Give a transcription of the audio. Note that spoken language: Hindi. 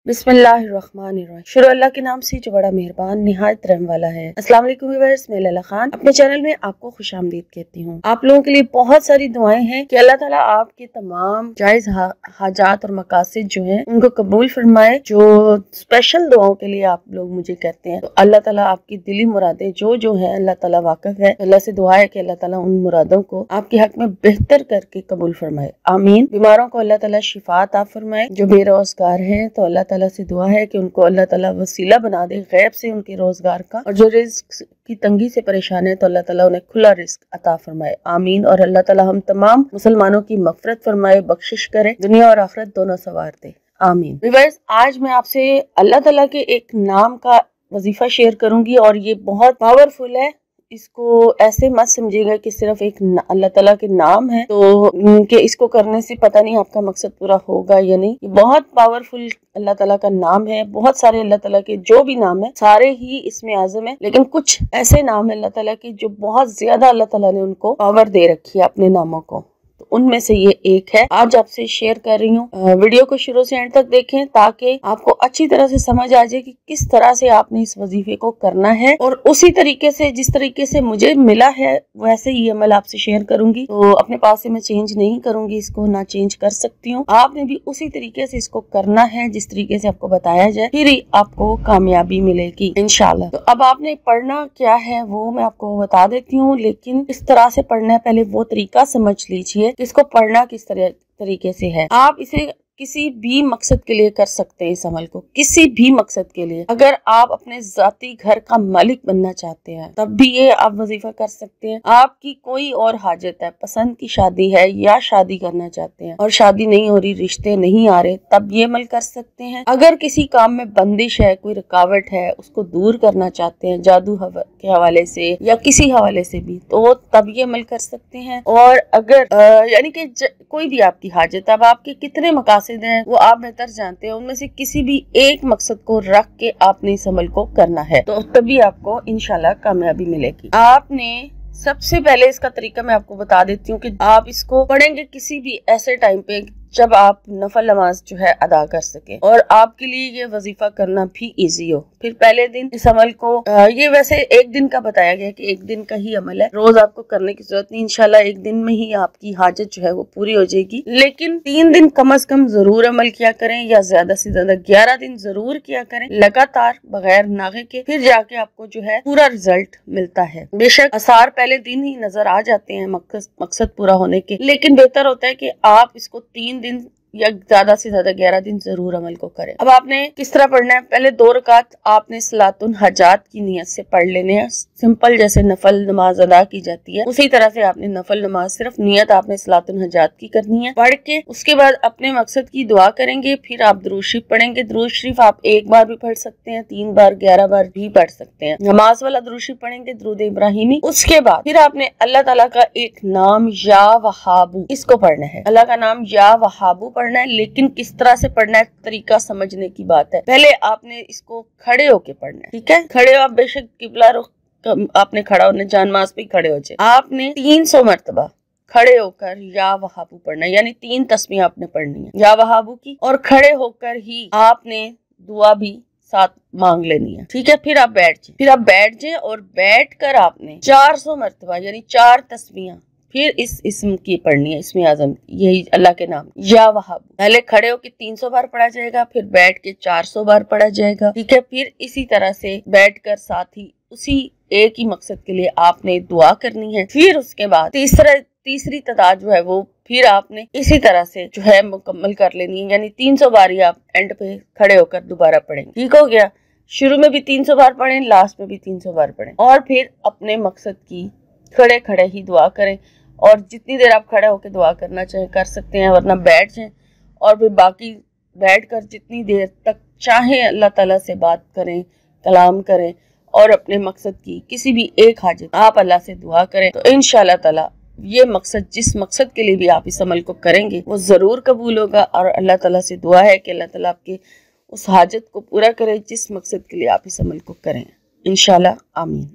बिस्मिल्लाहिर्रहमानिर्रहीम। शुरू अल्लाह के नाम से जो बड़ा मेहरबान निहायत रहम वाला है। अस्सलाम वालेकुम व्यूअर्स, मैं लैला खान अपने चैनल में आपको खुशामदीद कहती हूँ। आप लोगों के लिए बहुत सारी दुआएं हैं कि अल्लाह ताला आपके तमाम जायज हाजात और मकासिद जो हैं उनको कबूल फरमाए। जो स्पेशल दुआओं के लिए आप लोग मुझे कहते हैं, तो अल्लाह ताला आपकी दिली मुरादें जो है अल्लाह ताला वाकिफ है। अल्लाह से दुआ है कि अल्लाह ताला उन मुरादों को आपके हक में बेहतर करके कबूल फरमाए, आमीन। बीमारों को अल्लाह ताला शिफा अता फरमाए। जो बेरोजगार हैं तो अल्लाह ताला से दुआ है कि उनको अल्लाह ताला वसीला बना दे गैब से उनके रोजगार का। और जो रिस्क की तंगी से परेशान है तो अल्लाह ताला उन्हें खुला रिस्क अता फरमाए, आमीन। और अल्लाह ताला हम तमाम मुसलमानों की मगफरत फरमाए, बख्शिश करे, दुनिया और आखिरत दोनों सवार दे, आमीन। व्यूअर्स, आज मैं आपसे अल्लाह ताला के एक नाम का वजीफा शेयर करूंगी और ये बहुत पावरफुल है। इसको ऐसे मत समझिएगा कि सिर्फ एक अल्लाह ताला के नाम है तो कि इसको करने से पता नहीं आपका मकसद पूरा होगा या नहीं। ये बहुत पावरफुल अल्लाह ताला का नाम है। बहुत सारे अल्लाह ताला के जो भी नाम है सारे ही इसमें आजम है, लेकिन कुछ ऐसे नाम है अल्लाह ताला के जो बहुत ज्यादा अल्लाह ताला ने उनको पावर दे रखी है अपने नामों को। तो उनमें से ये एक है, आज आपसे शेयर कर रही हूँ। वीडियो को शुरू से एंड तक देखें ताकि आपको अच्छी तरह से समझ आ जाए कि किस तरह से आपने इस वजीफे को करना है। और उसी तरीके से जिस तरीके से मुझे मिला है वैसे ही अमल आपसे शेयर करूंगी। तो अपने पास से मैं चेंज नहीं करूंगी, इसको ना चेंज कर सकती हूँ। आपने भी उसी तरीके से इसको करना है जिस तरीके से आपको बताया जाए, फिर ही आपको कामयाबी मिलेगी इंशाल्लाह। तो अब आपने पढ़ना क्या है वो मैं आपको बता देती हूँ, लेकिन किस तरह से पढ़ना है पहले वो तरीका समझ लीजिए। इसको पढ़ना किस तरीके से है। आप इसे किसी भी मकसद के लिए कर सकते हैं, इस अमल को किसी भी मकसद के लिए। अगर आप अपने जाती घर का मालिक बनना चाहते हैं तब भी ये आप वजीफा कर सकते हैं। आपकी कोई और हाजत है, पसंद की शादी है या शादी करना चाहते हैं और शादी नहीं हो रही, रिश्ते नहीं आ रहे, तब ये अमल कर सकते हैं। अगर किसी काम में बंदिश है, कोई रुकावट है, उसको दूर करना चाहते हैं जादू के हवाले से या किसी हवाले से भी, तो तब ये अमल कर सकते हैं। और अगर यानी कि कोई भी आपकी हाजत, अब आपके कितने मकासद हैं वो आप बेहतर जानते हैं, उनमें से किसी भी एक मकसद को रख के आपने इस अमल को करना है, तो तभी आपको इंशाल्लाह कामयाबी मिलेगी। आपने सबसे पहले इसका तरीका मैं आपको बता देती हूँ कि आप इसको पढ़ेंगे किसी भी ऐसे टाइम पे जब आप नफल नमाज जो है अदा कर सके और आपके लिए ये वजीफा करना भी इजी हो। फिर पहले दिन इस अमल को ये वैसे एक दिन का बताया गया कि एक दिन का ही अमल है, रोज आपको करने की जरूरत नहीं। इंशाल्लाह एक दिन में ही आपकी हाजत जो है वो पूरी हो जाएगी। लेकिन 3 दिन कम से कम जरूर अमल किया करें या ज्यादा से ज्यादा 11 दिन जरूर किया करें लगातार बगैर नागे के, फिर जाके आपको जो है पूरा रिजल्ट मिलता है। बेशक आसार पहले दिन ही नजर आ जाते हैं मकसद पूरा होने के, लेकिन बेहतर होता है कि आप इसको 3 दिन या ज्यादा से ज्यादा 11 दिन जरूर अमल को करें। अब आपने किस तरह पढ़ना है, पहले 2 रकात आपने सलातुल हाजात की नियत से पढ़ लेने हैं। सिंपल जैसे नफल नमाज अदा की जाती है उसी तरह से आपने नफल नमाज, सिर्फ नियत आपने सलातुल हाजात की करनी है। पढ़ के उसके बाद अपने मकसद की दुआ करेंगे, फिर आप दुरूद शरीफ पढ़ेंगे। दुरूद शरीफ आप एक बार भी पढ़ सकते हैं, 3 बार, 11 बार भी पढ़ सकते हैं। नमाज वाला दुरूद शरीफ पढ़ेंगे, दुरूद इब्राहिमी। उसके बाद फिर आपने अल्लाह ताला का एक नाम या वहाबू, इसको पढ़ना है। अल्लाह का नाम या वहाबू पढ़ना है, लेकिन किस तरह से पढ़ना है तरीका समझने की बात है। पहले आपने इसको खड़े होके पढ़ना है, ठीक है। खड़े हो आप, बेशक किबला रुख आपने खड़ा होना, जानमाज पे खड़े हो जाए। आपने 300 मरतबा खड़े होकर या वहाबू पढ़ना है, यानी 3 तस्बीह आपने पढ़नी है या वहाबू की, और खड़े होकर ही आपने दुआ भी साथ मांग लेनी है, ठीक है। फिर आप बैठ जाए और बैठ कर आपने 400 मरतबा यानी 4 तस्बीह फिर इस इसम की पढ़नी है, इसमें आजम, यही अल्लाह के नाम या वहाब। पहले खड़े होकर 300 बार पढ़ा जाएगा, फिर बैठ के 400 बार पढ़ा जाएगा, ठीक है। फिर इसी तरह से बैठकर साथ ही उसी एक ही मकसद के लिए आपने दुआ करनी है। फिर उसके बाद तीसरी तादाद जो है वो फिर आपने इसी तरह से जो है मुकम्मल कर लेनी है, यानी 300 बार ही आप एंड पे खड़े होकर दोबारा पढ़ेंगे, ठीक हो गया। शुरू में भी 300 बार पढ़ें, लास्ट में भी 300 बार पढ़ें, और फिर अपने मकसद की खड़े खड़े ही दुआ करें। और जितनी देर आप खड़े होकर दुआ करना चाहे कर सकते हैं, वरना बैठ जाएं और फिर बाकी बैठकर जितनी देर तक चाहे अल्लाह ताला से बात करें, कलाम करें और अपने मकसद की किसी भी एक हाजत आप अल्लाह से दुआ करें, तो इंशाअल्लाह ताला ये मकसद, जिस मकसद के लिए भी आप इस अमल को करेंगे वो जरूर कबूल होगा। और अल्लाह ताला से दुआ है कि अल्लाह ताला आपके उस हाजत को पूरा करे जिस मकसद के लिए आप इस अमल को करें, इंशाअल्लाह, आमीन।